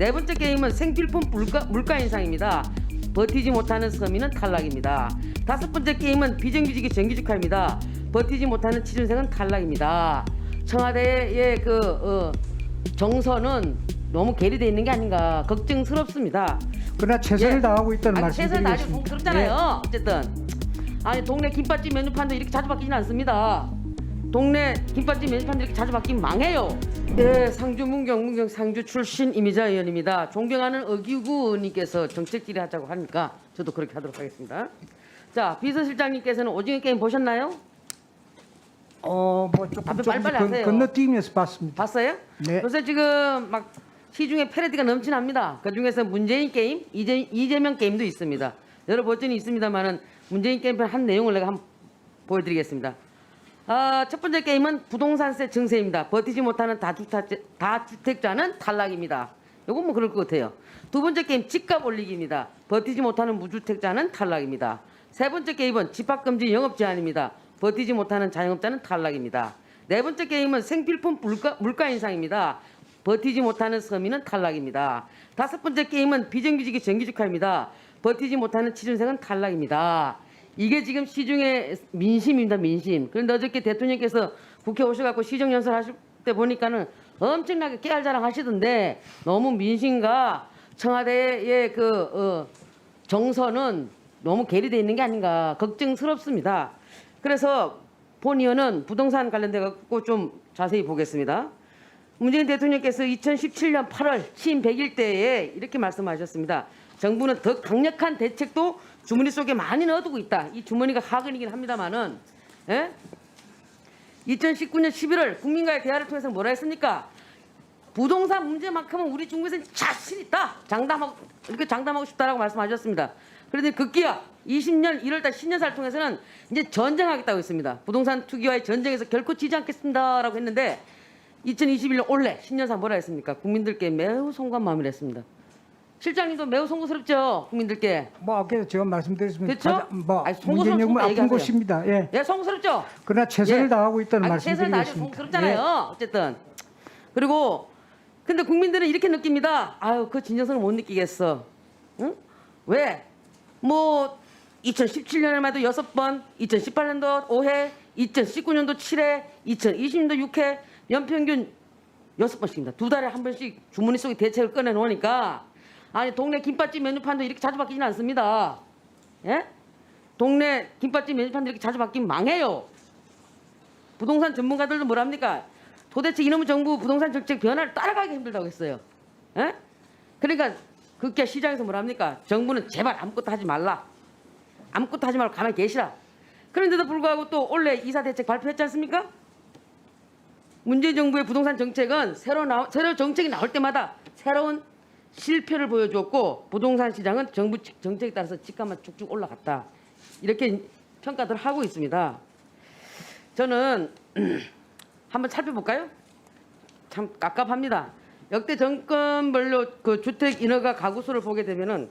네 번째 게임은 생필품 물가 인상입니다. 버티지 못하는 서민은 탈락입니다. 다섯 번째 게임은 비정규직이 정규직화입니다. 버티지 못하는 취준생은 탈락입니다. 청와대의 정서는 너무 계류되어 있는 게 아닌가 걱정스럽습니다. 그러나 최선을 다하고 있다는 최선을 다하지 말씀드리겠습니다. 그렇잖아요. 어쨌든 아니 동네 김밥집 메뉴판도 이렇게 자주 바뀌지는 않습니다. 동네 김밥집 메뉴판도 이렇게 자주 바뀌면 망해요. 네, 상주 문경 상주 출신 이미자 의원입니다. 존경하는 어기구 의원님께서 정책 질의하자고 하니까 저도 그렇게 하도록 하겠습니다. 자, 비서실장님께서는 오징어 게임 보셨나요? 뭐 조금 빨리빨리 하세요. 건너뛰면서 봤습니다. 봤어요? 네. 요새 지금 막 시중에 패러디가 넘쳐납니다. 그 중에서 문재인 게임, 이재명 게임도 있습니다. 여러 버전이 있습니다만은 문재인 게임 한 내용을 내가 한번 보여드리겠습니다. 첫 번째 게임은 부동산세 증세입니다. 버티지 못하는 다주택자는 탈락입니다. 요건 뭐 그럴 것 같아요. 두 번째 게임 집값 올리기입니다. 버티지 못하는 무주택자는 탈락입니다. 세 번째 게임은 집합금지 영업 제한입니다. 버티지 못하는 자영업자는 탈락입니다. 네 번째 게임은 생필품 물가 인상입니다. 버티지 못하는 서민은 탈락입니다. 다섯 번째 게임은 비정규직이 정규직화입니다. 버티지 못하는 취준생은 탈락입니다. 이게 지금 시중의 민심입니다. 민심. 그런데 어저께 대통령께서 국회 오셔갖고 시정연설 하실 때 보니까는 엄청나게 깨알자랑 하시던데 너무 민심과 청와대의 정서는 너무 계류되어 있는 게 아닌가 걱정스럽습니다. 그래서 본 의원은 부동산 관련돼 갖고 좀 자세히 보겠습니다. 문재인 대통령께서 2017년 8월 취임 100일 때에 이렇게 말씀하셨습니다. 정부는 더 강력한 대책도 주머니 속에 많이 넣어두고 있다. 이 주머니가 하근이긴 합니다만은 2019년 11월 국민과의 대화를 통해서 뭐라 했습니까? 부동산 문제만큼은 우리 정부에서는 자신 있다. 이렇게 장담하고 싶다라고 말씀하셨습니다. 그런데 급기야 20년 1월달 신년사를 통해서는 이제 전쟁하겠다고 했습니다. 부동산 투기와의 전쟁에서 결코 지지 않겠습니다라고 했는데 2021년 올해 신년사 뭐라 했습니까? 국민들께 매우 송구한 마음을 했습니다. 실장님도 매우 송구스럽죠, 국민들께. 뭐 아까 제가 말씀드렸습니다. 그렇죠? 문재인 정부 아픈 곳입니다. 예. 예, 송구스럽죠. 그러나 최선을 다하고 있다는 최선을 다하지 말씀드리겠습니다. 송구스럽잖아요. 어쨌든 그리고 근데 국민들은 이렇게 느낍니다. 아유, 그 진정성을 못 느끼겠어. 응? 왜? 뭐 2017년에만 해도 6번, 2018년도 5회, 2019년도 7회, 2020년도 6회, 연평균 6번씩입니다. 두 달에 한 번씩 주머니 속에 대책을 꺼내놓으니까 아니 동네 김밥집 메뉴판도 이렇게 자주 바뀌지는 않습니다. 예? 동네 김밥집 메뉴판도 이렇게 자주 바뀌면 망해요. 부동산 전문가들도 뭐랍니까? 도대체 이놈의 정부 부동산 정책 변화를 따라가기 힘들다고 했어요. 예? 그러니까 그게 시장에서 뭐랍니까? 정부는 제발 아무것도 하지 말라. 아무것도 하지 말고 가만히 계시라. 그런데도 불구하고 또 올해 이사 대책 발표했지 않습니까? 문재인 정부의 부동산 정책은 새로 정책이 나올 때마다 새로운 실패를 보여주었고 부동산 시장은 정부 정책에 따라서 집값만 쭉쭉 올라갔다. 이렇게 평가들 하고 있습니다. 저는 한번 살펴볼까요? 참 깝깝합니다. 역대 정권별로 그 주택 인허가 가구 수를 보게 되면은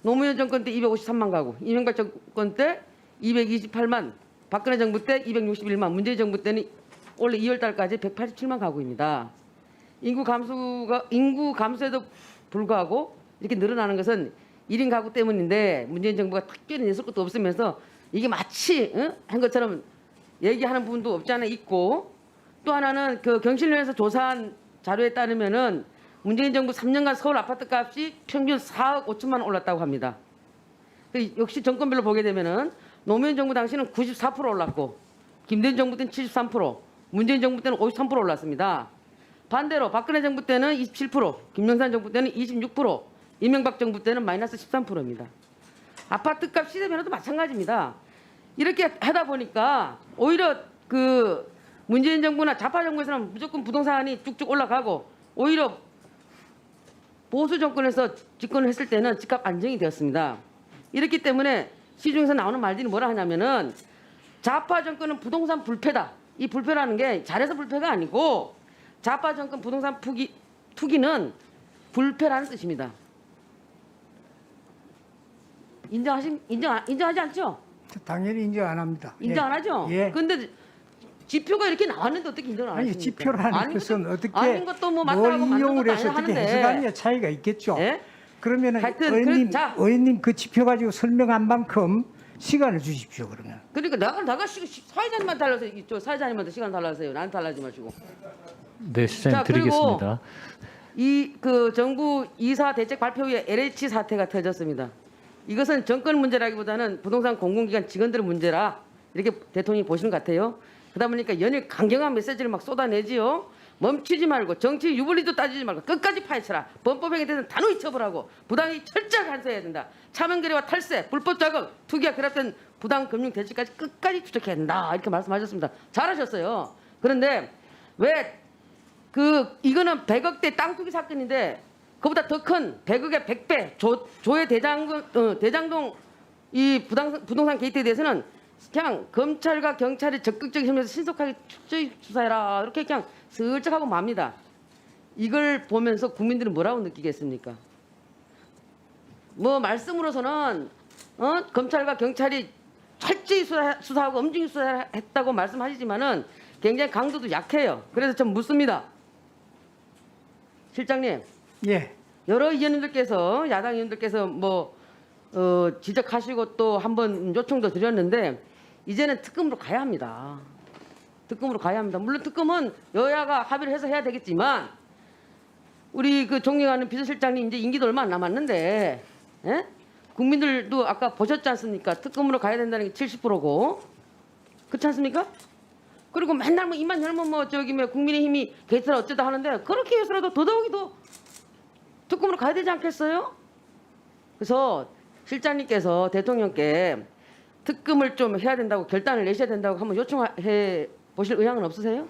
노무현 정권 때 253만 가구, 이명박 정권 때 228만, 박근혜 정부 때 261만, 문재인 정부 때는 올해 2월 달까지 187만 가구입니다. 인구 감소에도 불구하고 이렇게 늘어나는 것은 1인 가구 때문인데 문재인 정부가 특별히 내실 것도 없으면서 이게 마치 한 것처럼 얘기하는 부분도 없지 않아 있고 또 하나는 그 경실련에서 조사한 자료에 따르면은 문재인 정부 3년간 서울 아파트 값이 평균 4억 5천만 원 올랐다고 합니다. 역시 정권별로 보게 되면은 노무현 정부 당시는 94% 올랐고 김대중 정부 때는 73%, 문재인 정부 때는 53% 올랐습니다. 반대로 박근혜 정부 때는 27%, 김영삼 정부 때는 26%, 이명박 정부 때는 마이너스 13%입니다. 아파트값 시세 변화도 마찬가지입니다. 이렇게 하다 보니까 오히려 그 문재인 정부나 좌파 정부에서는 무조건 부동산이 쭉쭉 올라가고 오히려 보수 정권에서 집권을 했을 때는 집값 안정이 되었습니다. 이렇기 때문에 시중에서 나오는 말들이 뭐라 하냐면은 좌파 정권은 부동산 불패다. 이 불패라는 게 잘해서 불패가 아니고 좌파 정권 부동산 투기는 불패라는 뜻입니다. 인정하지 않죠? 당연히 인정 안 합니다. 인정 안 하죠? 예. 그런데 지표가 이렇게 나왔는데 어떻게 인정을 안 아니 하십니까? 지표라는 아닌 것은 것도- 어떻게 아닌 것도 뭐 뭘 맞다고 맞는 인용을 것도 해서 아니라 어떻게 하는데. 해석하느냐 차이가 있겠죠. 예? 그러면은 하여튼 의원님 그 지표 가지고 설명한 만큼 시간을 주십시오. 그러면. 그러니까 사회자님만 달라서 이쪽 사회자님한테 시간 달라서요. 나한테 달라지 마시고. 네, 실장님 자, 그리고 드리겠습니다. 이 그 정부 이사 대책 발표 후에 LH 사태가 터졌습니다. 이것은 정권 문제라기보다는 부동산 공공기관 직원들 문제라 이렇게 대통령이 보시는 것 같아요. 그러다 보니까 연일 강경한 메시지를 막 쏟아내지요. 멈추지 말고 정치 유불리도 따지지 말고 끝까지 파헤쳐라. 범법행위에 대해서는 단호히 처벌하고 부당이 철저하게 간수해야 된다. 차명거래와 탈세, 불법 자금, 투기와 결합된 부당 금융 대책까지 끝까지 추적해야 된다. 이렇게 말씀하셨습니다. 잘하셨어요. 그런데 왜 이거는 100억대 땅 투기 사건인데 그보다 더 큰 100억의 100배 조의 대장동 이 부동산 게이트에 대해서는 그냥 검찰과 경찰이 적극적인 협력해서 신속하게 철저히 수사해라 이렇게 그냥 슬쩍 하고 맙니다. 이걸 보면서 국민들은 뭐라고 느끼겠습니까? 뭐 말씀으로서는 검찰과 경찰이 철저히 수사하고 엄중히 수사했다고 말씀하시지만은 굉장히 강도도 약해요. 그래서 좀 묻습니다. 실장님, 예. 여러 의원님들께서 야당 의원들께서 뭐 지적하시고 또 한번 요청도 드렸는데 이제는 특검으로 가야 합니다. 특검으로 가야 합니다. 물론 특검은 여야가 합의를 해서 해야 되겠지만 우리 그 존경하는 비서실장님 이제 임기도 얼마 안 남았는데 예? 국민들도 아까 보셨지 않습니까? 특검으로 가야 된다는 게 70%고 그렇지 않습니까? 그리고 맨날 뭐 입만 열면 뭐 저기 뭐 국민의힘이 게이트라 어쩌다 하는데 그렇게 해서라도 더더욱이 더 특검으로 가야 되지 않겠어요? 그래서 실장님께서 대통령께 특검을 좀 해야 된다고 결단을 내셔야 된다고 한번 요청해 보실 의향은 없으세요?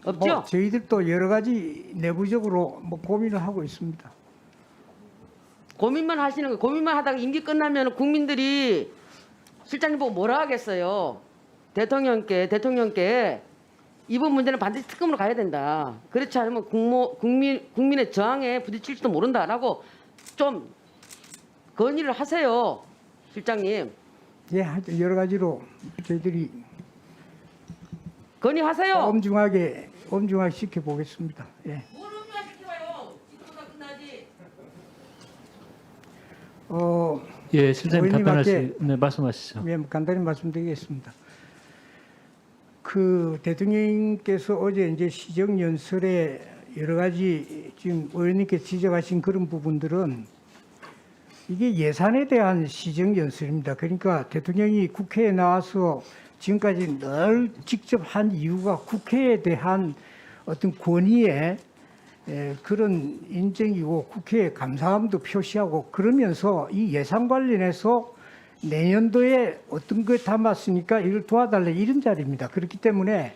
없죠? 뭐 저희들도 여러 가지 내부적으로 뭐 고민을 하고 있습니다. 고민만 하시는 거예요. 고민만 하다가 임기 끝나면 국민들이 실장님 보고 뭐라 하겠어요? 대통령께 이번 문제는 반드시 특검으로 가야 된다. 그렇지 않으면 국민의 저항에 부딪힐지도 모른다라고 좀 건의를 하세요, 실장님. 예, 하여튼 여러 가지로 저희들이 건의하세요. 엄중하게 지켜보겠습니다. 예. 뭘 음미하시켜봐요. 지금보다 끝나지. 예, 실장님 의원님한테 네, 말씀하시죠. 예, 간단히 말씀드리겠습니다. 그 대통령께서 어제 이제 시정 연설에 여러 가지 지금 의원님께서 지적하신 그런 부분들은 이게 예산에 대한 시정 연설입니다. 그러니까 대통령이 국회에 나와서 지금까지 늘 직접 한 이유가 국회에 대한 어떤 권위의 그런 인정이고 국회에 감사함도 표시하고 그러면서 이 예산 관련해서 내년도에 어떤 걸 담았으니까 이걸 도와달라 이런 자리입니다. 그렇기 때문에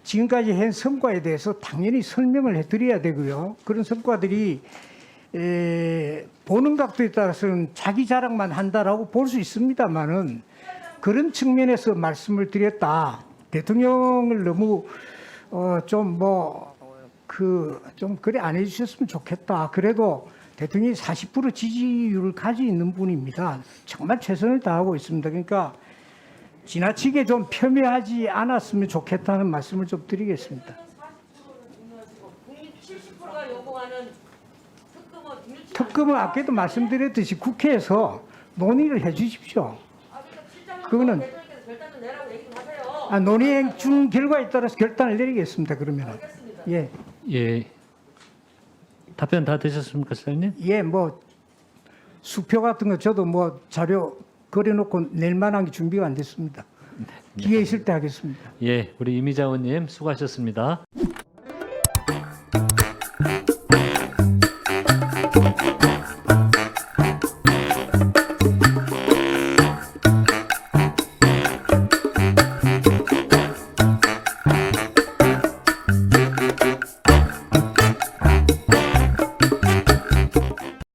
지금까지 한 성과에 대해서 당연히 설명을 해드려야 되고요. 그런 성과들이 보는 각도에 따라서는 자기 자랑만 한다라고 볼 수 있습니다만은 그런 측면에서 말씀을 드렸다. 대통령을 너무 좀 그래 안 해주셨으면 좋겠다. 그래도 대통령이 40% 지지율을 가지고 있는 분입니다. 정말 최선을 다하고 있습니다. 그러니까 지나치게 좀 폄훼하지 않았으면 좋겠다는 말씀을 좀 드리겠습니다. 국민 70%가 요구하는 특검은 아까도 말씀드렸듯이 국회에서 논의를 해 주십시오. 그거는 결단을 내라고 얘기 좀 하세요. 논의 중 결과에 따라서 결단을 내리겠습니다. 그러면 예, 예, 답변 다 되셨습니까, 실장님? 예, 뭐 수표 같은 거 저도 뭐 자료 그려놓고 낼 만한 게 준비가 안 됐습니다. 기회 있을 때 하겠습니다. 예, 우리 이미자 의원님 수고하셨습니다.